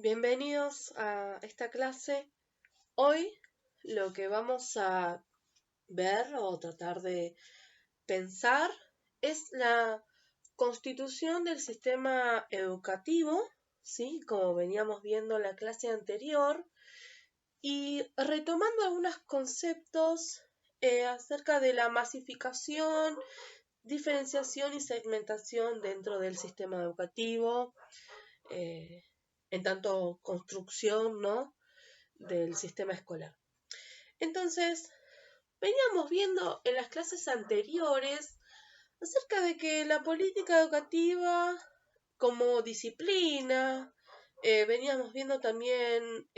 Bienvenidos a esta clase. Hoy lo que vamos a ver o tratar de pensar es la constitución del sistema educativo, ¿sí? Como veníamos viendo en la clase anterior, y retomando algunos conceptos acerca de la masificación, diferenciación y segmentación dentro del sistema educativo, eh, en tanto construcción, ¿no?, del sistema escolar. Entonces, veníamos viendo en las clases anteriores acerca de que la política educativa como disciplina, veníamos viendo también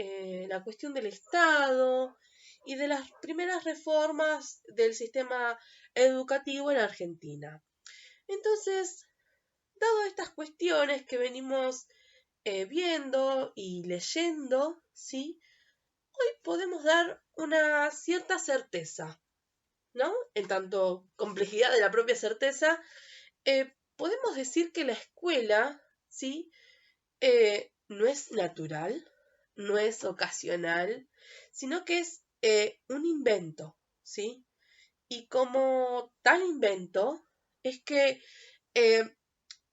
la cuestión del Estado y de las primeras reformas del sistema educativo en Argentina. Entonces, dado estas cuestiones que venimos viendo y leyendo, ¿sí?, hoy podemos dar una cierta certeza, ¿no? En tanto complejidad de la propia certeza, podemos decir que la escuela, ¿sí?, no es natural, no es ocasional, sino que es un invento, ¿sí? Y como tal invento, es que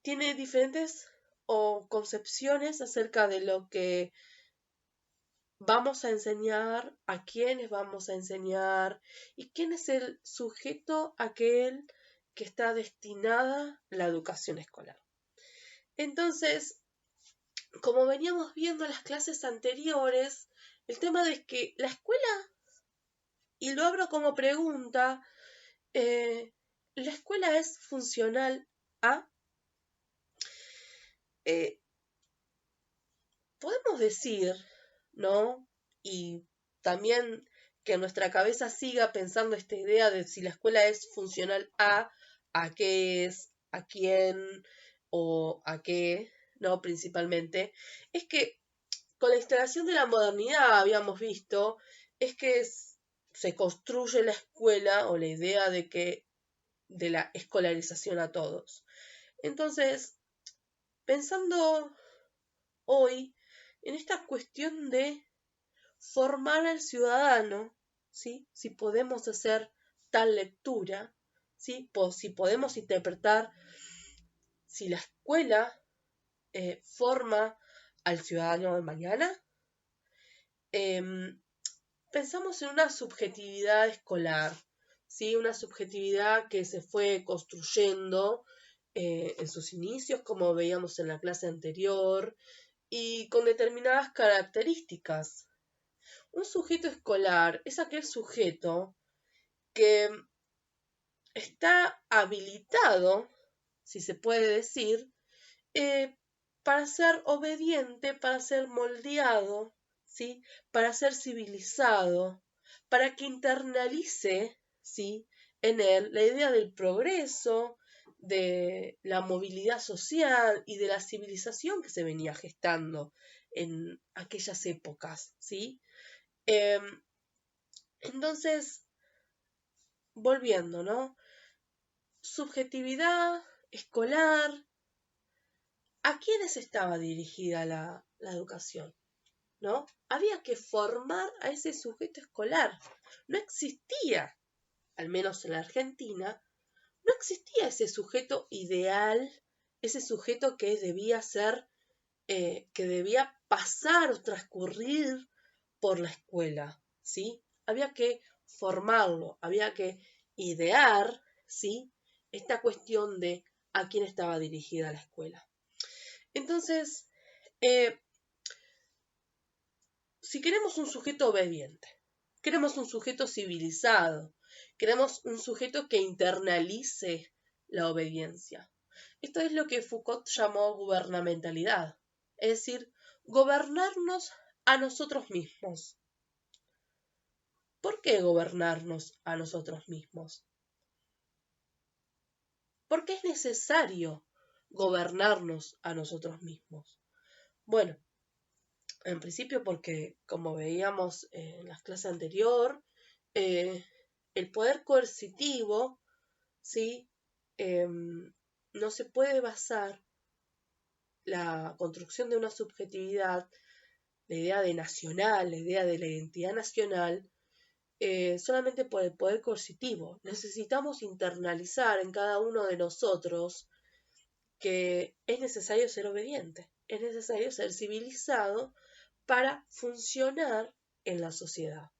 tiene diferentes concepciones acerca de lo que vamos a enseñar, a quiénes vamos a enseñar y quién es el sujeto aquel que está destinada la educación escolar. Entonces, como veníamos viendo en las clases anteriores, el tema de que la escuela, y lo abro como pregunta, la escuela es funcional a, podemos decir, ¿no? Y también que nuestra cabeza siga pensando esta idea de si la escuela es funcional a qué es, a quién o a qué, ¿no? Principalmente, es que con la instalación de la modernidad habíamos visto, es que se construye la escuela o la idea de la escolarización a todos. Entonces, pensando hoy en esta cuestión de formar al ciudadano, ¿sí?, si podemos hacer tal lectura, ¿sí?, si podemos interpretar si la escuela forma al ciudadano de mañana, pensamos en una subjetividad escolar, ¿sí?, una subjetividad que se fue construyendo en sus inicios, como veíamos en la clase anterior, y con determinadas características. Un sujeto escolar es aquel sujeto que está habilitado, si se puede decir, para ser obediente, para ser moldeado, ¿sí?, para ser civilizado, para que internalice, ¿sí?, en él la idea del progreso, de la movilidad social y de la civilización que se venía gestando en aquellas épocas, ¿sí? Entonces, volviendo, ¿no? Subjetividad escolar. ¿A quiénes estaba dirigida la educación? ¿No? Había que formar a ese sujeto escolar. No existía, al menos en la Argentina, no existía ese sujeto ideal, ese sujeto que debía ser, que debía pasar o transcurrir por la escuela, ¿sí? Había que formarlo, había que idear, ¿sí?, esta cuestión de a quién estaba dirigida la escuela. Entonces, si queremos un sujeto obediente, queremos un sujeto civilizado, queremos un sujeto que internalice la obediencia. Esto es lo que Foucault llamó gubernamentalidad, es decir, gobernarnos a nosotros mismos. ¿Por qué gobernarnos a nosotros mismos? ¿Por qué es necesario gobernarnos a nosotros mismos? Bueno, en principio porque, como veíamos en las clases anteriores, el poder coercitivo, ¿sí?, no se puede basar la construcción de una subjetividad la idea de nacional, la idea de la identidad nacional, solamente por el poder coercitivo. Necesitamos internalizar en cada uno de nosotros que es necesario ser obediente, es necesario ser civilizado para funcionar en la sociedad.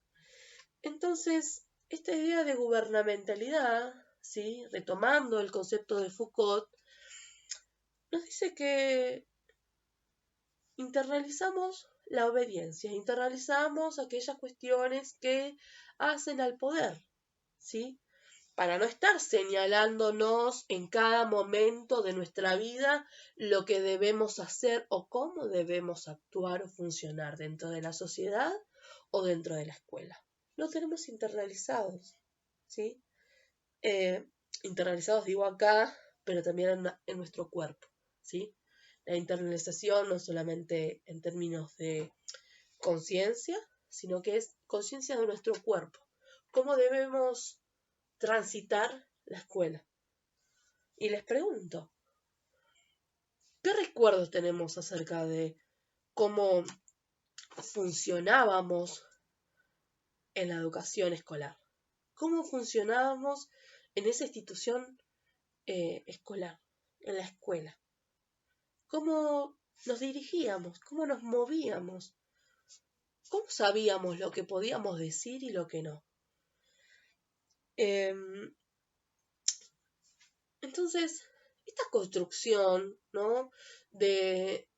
Entonces, esta idea de gubernamentalidad, ¿sí?, retomando el concepto de Foucault, nos dice que internalizamos la obediencia, internalizamos aquellas cuestiones que hacen al poder, ¿sí?, para no estar señalándonos en cada momento de nuestra vida lo que debemos hacer o cómo debemos actuar o funcionar dentro de la sociedad o dentro de la escuela. Lo tenemos internalizados, ¿sí? Internalizados digo acá, pero también en nuestro cuerpo, ¿sí? La internalización no solamente en términos de conciencia, sino que es conciencia de nuestro cuerpo. ¿Cómo debemos transitar la escuela? Y les pregunto, ¿qué recuerdos tenemos acerca de cómo funcionábamos en la educación escolar? ¿Cómo funcionábamos en esa institución escolar, en la escuela? ¿Cómo nos dirigíamos? ¿Cómo nos movíamos? ¿Cómo sabíamos lo que podíamos decir y lo que no? Entonces, esta construcción, ¿no?, de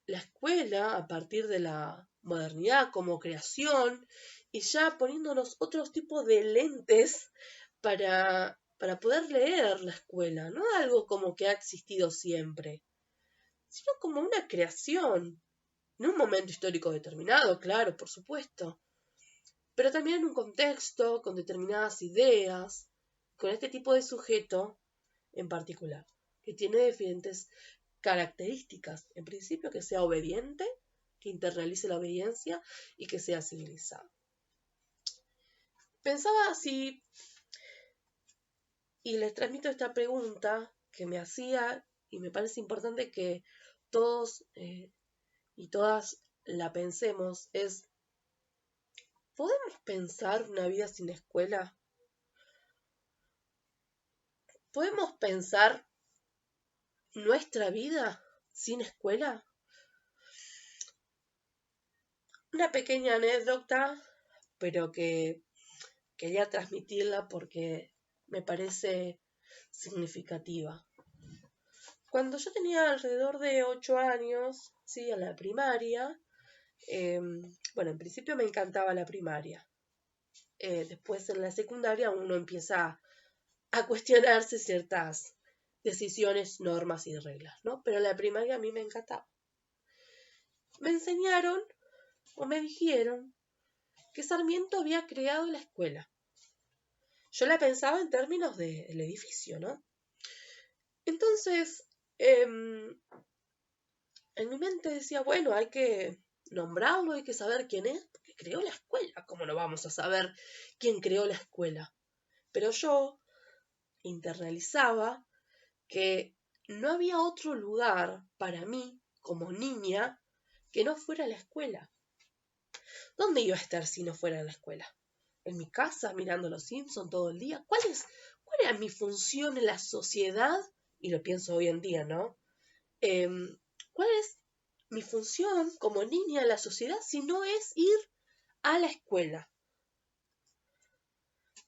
la escuela a partir de la modernidad como creación y ya poniéndonos otros tipos de lentes para poder leer la escuela, no algo como que ha existido siempre, sino como una creación, en un momento histórico determinado, claro, por supuesto, pero también en un contexto, con determinadas ideas, con este tipo de sujeto en particular, que tiene diferentes características. En principio, que sea obediente, que internalice la obediencia y que sea civilizado. Pensaba así, y les transmito esta pregunta que me hacía, y me parece importante que todos y todas la pensemos, es: ¿podemos pensar una vida sin escuela? ¿Podemos pensar nuestra vida sin escuela? Una pequeña anécdota, pero que quería transmitirla porque me parece significativa. Cuando yo tenía alrededor de 8 años, sí, en la primaria, bueno, en principio me encantaba la primaria. Después en la secundaria uno empieza a cuestionarse ciertas decisiones, normas y reglas, ¿no? Pero la primaria a mí me encantaba. Me enseñaron o me dijeron que Sarmiento había creado la escuela. Yo la pensaba en términos del edificio, ¿no? Entonces, en mi mente decía, bueno, hay que nombrarlo, hay que saber quién es, porque creó la escuela. ¿Cómo no vamos a saber quién creó la escuela? Pero yo internalizaba que no había otro lugar para mí, como niña, que no fuera la escuela. ¿Dónde iba a estar si no fuera en la escuela? ¿En mi casa mirando Los Simpson todo el día? ¿Cuál era mi función en la sociedad? Y lo pienso hoy en día, ¿no? ¿Cuál es mi función como niña en la sociedad si no es ir a la escuela?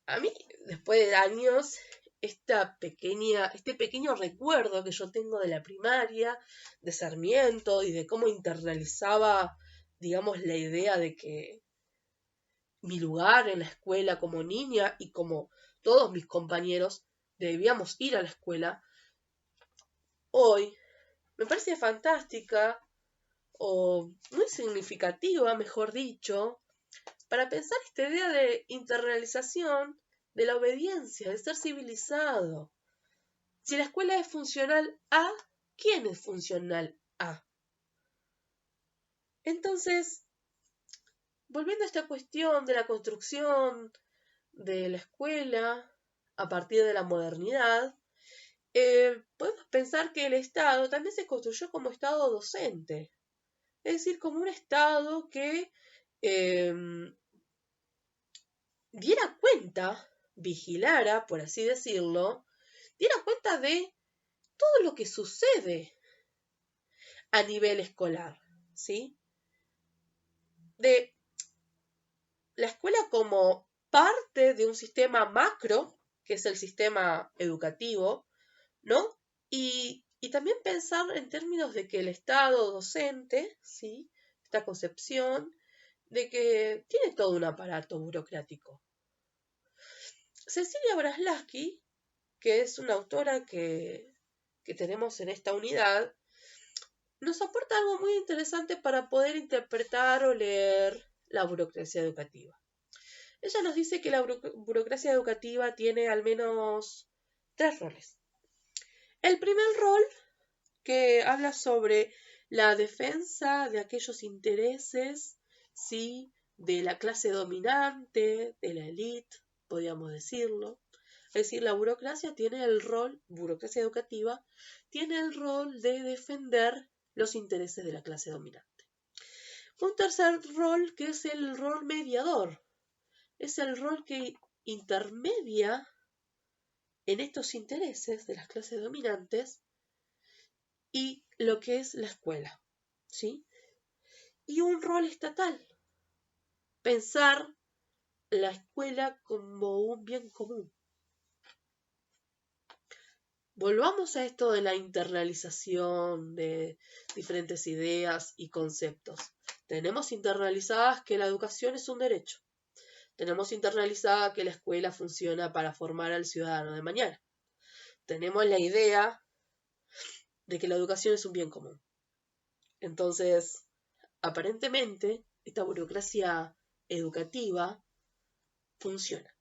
A mí, después de años, este pequeño recuerdo que yo tengo de la primaria, de Sarmiento y de cómo internalizaba, digamos, la idea de que mi lugar en la escuela como niña y como todos mis compañeros debíamos ir a la escuela, hoy me parece fantástica o muy significativa, mejor dicho, para pensar esta idea de internalización de la obediencia, de ser civilizado. Si la escuela es funcional A, ¿quién es funcional A? Entonces, volviendo a esta cuestión de la construcción de la escuela a partir de la modernidad, podemos pensar que el Estado también se construyó como Estado docente, es decir, como un Estado que diera cuenta, vigilara, por así decirlo, diera cuenta de todo lo que sucede a nivel escolar, ¿sí? De la escuela como parte de un sistema macro, que es el sistema educativo, ¿no? Y también pensar en términos de que el Estado docente, ¿sí? Esta concepción de que tiene todo un aparato burocrático. Cecilia Braslavsky, que es una autora que tenemos en esta unidad, nos aporta algo muy interesante para poder interpretar o leer la burocracia educativa. Ella nos dice que la burocracia educativa tiene al menos 3 roles. El primer rol, que habla sobre la defensa de aquellos intereses, ¿sí? De la clase dominante, de la élite, podríamos decirlo. Es decir, la burocracia tiene el rol, burocracia educativa, tiene el rol de defender los intereses de la clase dominante. Un tercer rol que es el rol mediador, es el rol que intermedia en estos intereses de las clases dominantes y lo que es la escuela, ¿sí? Y un rol estatal, pensar la escuela como un bien común. Volvamos a esto de la internalización de diferentes ideas y conceptos. Tenemos internalizadas que la educación es un derecho. Tenemos internalizada que la escuela funciona para formar al ciudadano de mañana. Tenemos la idea de que la educación es un bien común. Entonces, aparentemente, esta burocracia educativa funciona.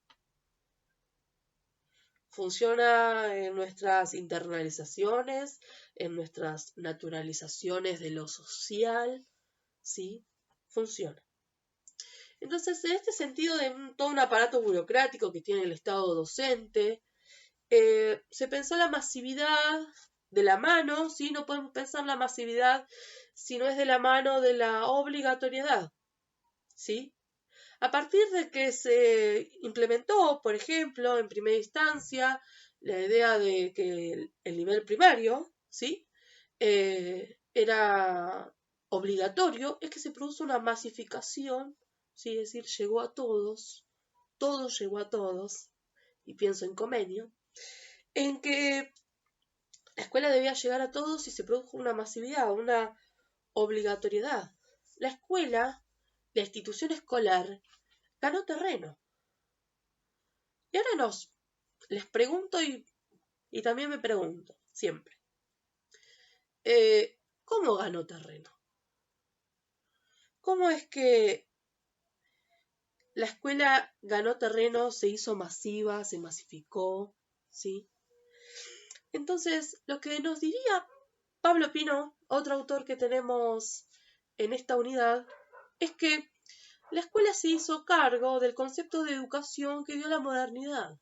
Funciona en nuestras internalizaciones, en nuestras naturalizaciones de lo social, ¿sí? Funciona. Entonces, en este sentido de todo un aparato burocrático que tiene el Estado docente, se pensó la masividad de la mano, ¿sí? No podemos pensar la masividad si no es de la mano de la obligatoriedad, ¿sí? A partir de que se implementó, por ejemplo, en primera instancia, la idea de que el nivel primario, ¿sí? Era obligatorio, es que se produce una masificación, ¿sí? Es decir, llegó a todos, todo llegó a todos, y pienso en Comenio, en que la escuela debía llegar a todos y se produjo una masividad, una obligatoriedad. La escuela, la institución escolar, ganó terreno. Y ahora les pregunto y también me pregunto, siempre, ¿cómo ganó terreno? ¿Cómo es que la escuela ganó terreno, se hizo masiva, se masificó, ¿sí? Entonces, lo que nos diría Pablo Pino, otro autor que tenemos en esta unidad, es que la escuela se hizo cargo del concepto de educación que dio la modernidad.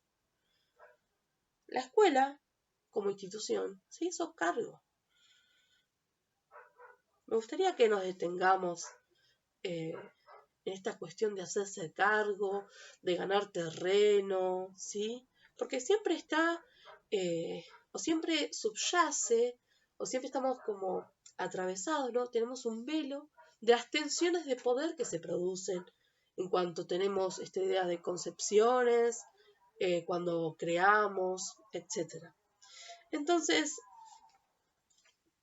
La escuela, como institución, se hizo cargo. Me gustaría que nos detengamos en esta cuestión de hacerse cargo, de ganar terreno, ¿sí? Porque siempre está, o siempre subyace, o siempre estamos como atravesados, ¿no? Tenemos un velo de las tensiones de poder que se producen en cuanto tenemos esta idea de concepciones, cuando creamos, etc. Entonces,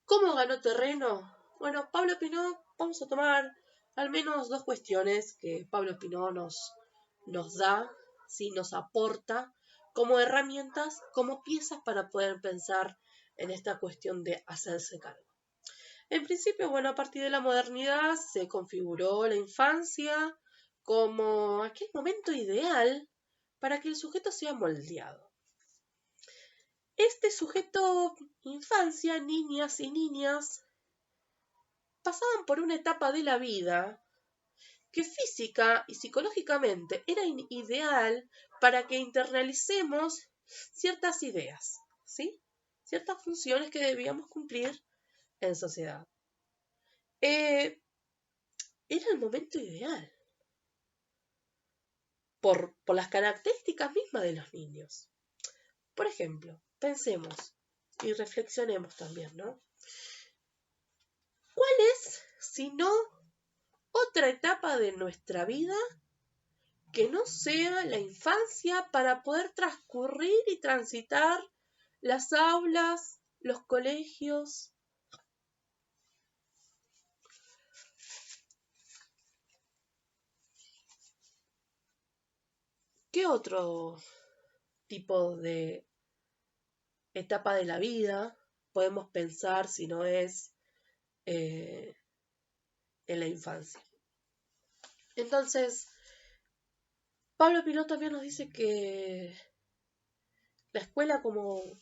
¿cómo ganó terreno? Bueno, Pablo Pinot, vamos a tomar al menos 2 cuestiones que Pablo Pinot nos da, ¿sí? Nos aporta como herramientas, como piezas para poder pensar en esta cuestión de hacerse cargo. En principio, bueno, a partir de la modernidad se configuró la infancia como aquel momento ideal para que el sujeto sea moldeado. Este sujeto, infancia, niñas y niñas, pasaban por una etapa de la vida que física y psicológicamente era ideal para que internalicemos ciertas ideas, ¿sí? Ciertas funciones que debíamos cumplir en sociedad. era el momento ideal por las características mismas de los niños. Por ejemplo, pensemos y reflexionemos también, ¿no? ¿Cuál es, si no, otra etapa de nuestra vida que no sea la infancia para poder transcurrir y transitar las aulas, los colegios? ¿Qué otro tipo de etapa de la vida podemos pensar si no es eh, en la infancia? Entonces, Pablo Pilón también nos dice que la escuela como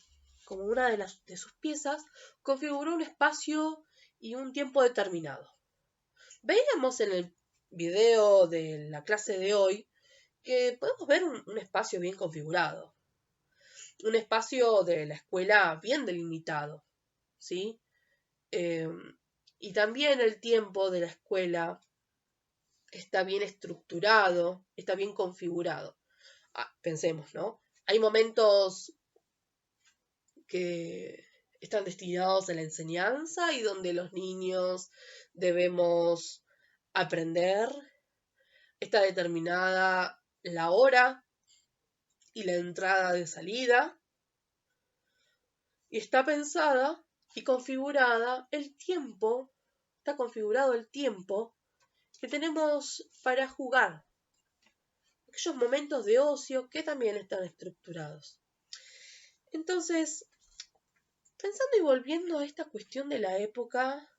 una de sus piezas configuró un espacio y un tiempo determinado. Veíamos en el video de la clase de hoy que podemos ver un espacio bien configurado, un espacio de la escuela bien delimitado, ¿sí? Eh, y también el tiempo de la escuela está bien estructurado, está bien configurado. Pensemos, ¿no? Hay momentos que están destinados a la enseñanza y donde los niños debemos aprender. Está determinada la hora y la entrada de salida. Y está pensada y configurada el tiempo, está configurado el tiempo que tenemos para jugar. Aquellos momentos de ocio que también están estructurados. Entonces, pensando y volviendo a esta cuestión de la época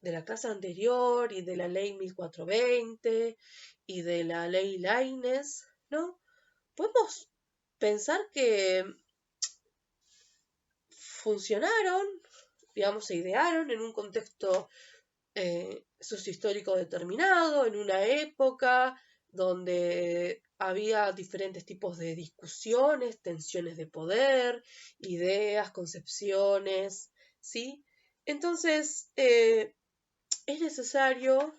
de la clase anterior y de la ley 1420 y de la ley Lainez, ¿no? Podemos pensar que funcionaron, digamos, se idearon en un contexto sociohistórico determinado, en una época donde había diferentes tipos de discusiones, tensiones de poder, ideas, concepciones, ¿sí? Entonces, es necesario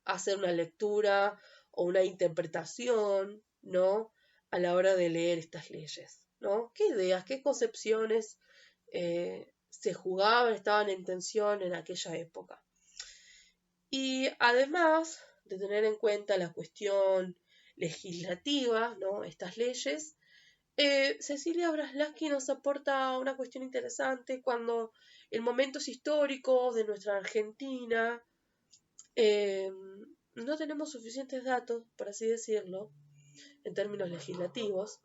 hacer una lectura o una interpretación, ¿no? A la hora de leer estas leyes, ¿no? ¿Qué ideas, qué concepciones se jugaban, estaban en tensión en aquella época? Y además de tener en cuenta la cuestión legislativa, ¿no? Estas leyes, Cecilia Braslaski nos aporta una cuestión interesante cuando en momentos históricos de nuestra Argentina no tenemos suficientes datos, por así decirlo, en términos legislativos,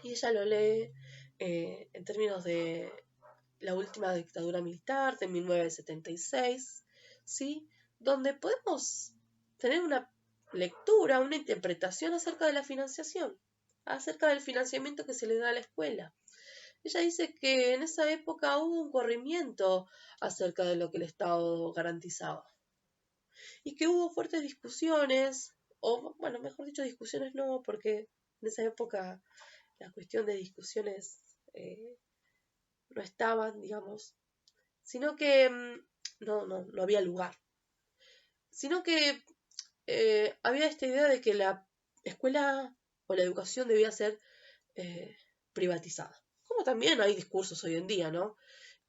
y ella lo lee en términos de la última dictadura militar de 1976, ¿sí? Donde podemos tener una lectura, una interpretación acerca de la financiación, acerca del financiamiento que se le da a la escuela. Ella dice que en esa época hubo un corrimiento acerca de lo que el Estado garantizaba y que hubo fuertes discusiones, o bueno, mejor dicho, discusiones no, porque en esa época la cuestión de discusiones no estaban, digamos, sino que no había lugar, sino que había esta idea de que la escuela o la educación debía ser privatizada. Como también hay discursos hoy en día, ¿no?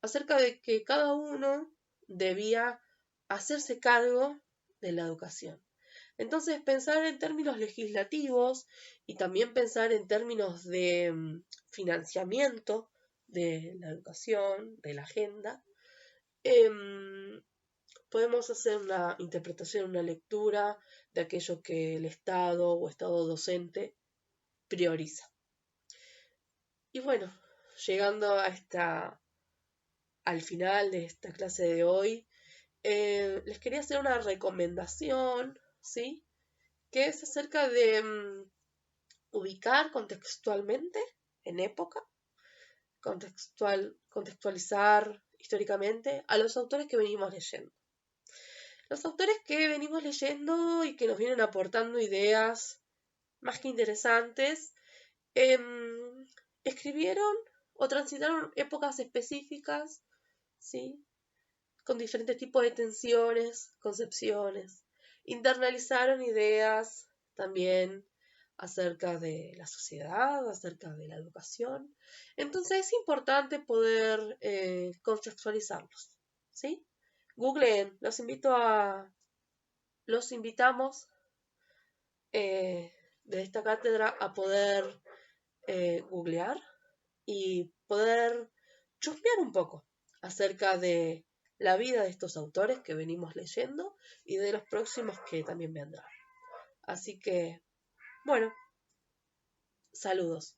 Acerca de que cada uno debía hacerse cargo de la educación. Entonces, pensar en términos legislativos y también pensar en términos de financiamiento de la educación, de la agenda, podemos hacer una interpretación, una lectura de aquello que el Estado o Estado docente prioriza. Y bueno, llegando al final de esta clase de hoy, les quería hacer una recomendación, ¿sí? Que es acerca de ubicar contextualmente, en época, contextualizar históricamente a los autores que venimos leyendo. Los autores que venimos leyendo y que nos vienen aportando ideas más que interesantes, escribieron o transitaron épocas específicas, ¿sí? con diferentes tipos de tensiones, concepciones. Internalizaron ideas también acerca de la sociedad, acerca de la educación. Entonces es importante poder contextualizarlos, ¿sí? Googleen, los invitamos de esta cátedra a poder googlear y poder chusmear un poco acerca de la vida de estos autores que venimos leyendo y de los próximos que también vendrán. Así que, bueno, saludos.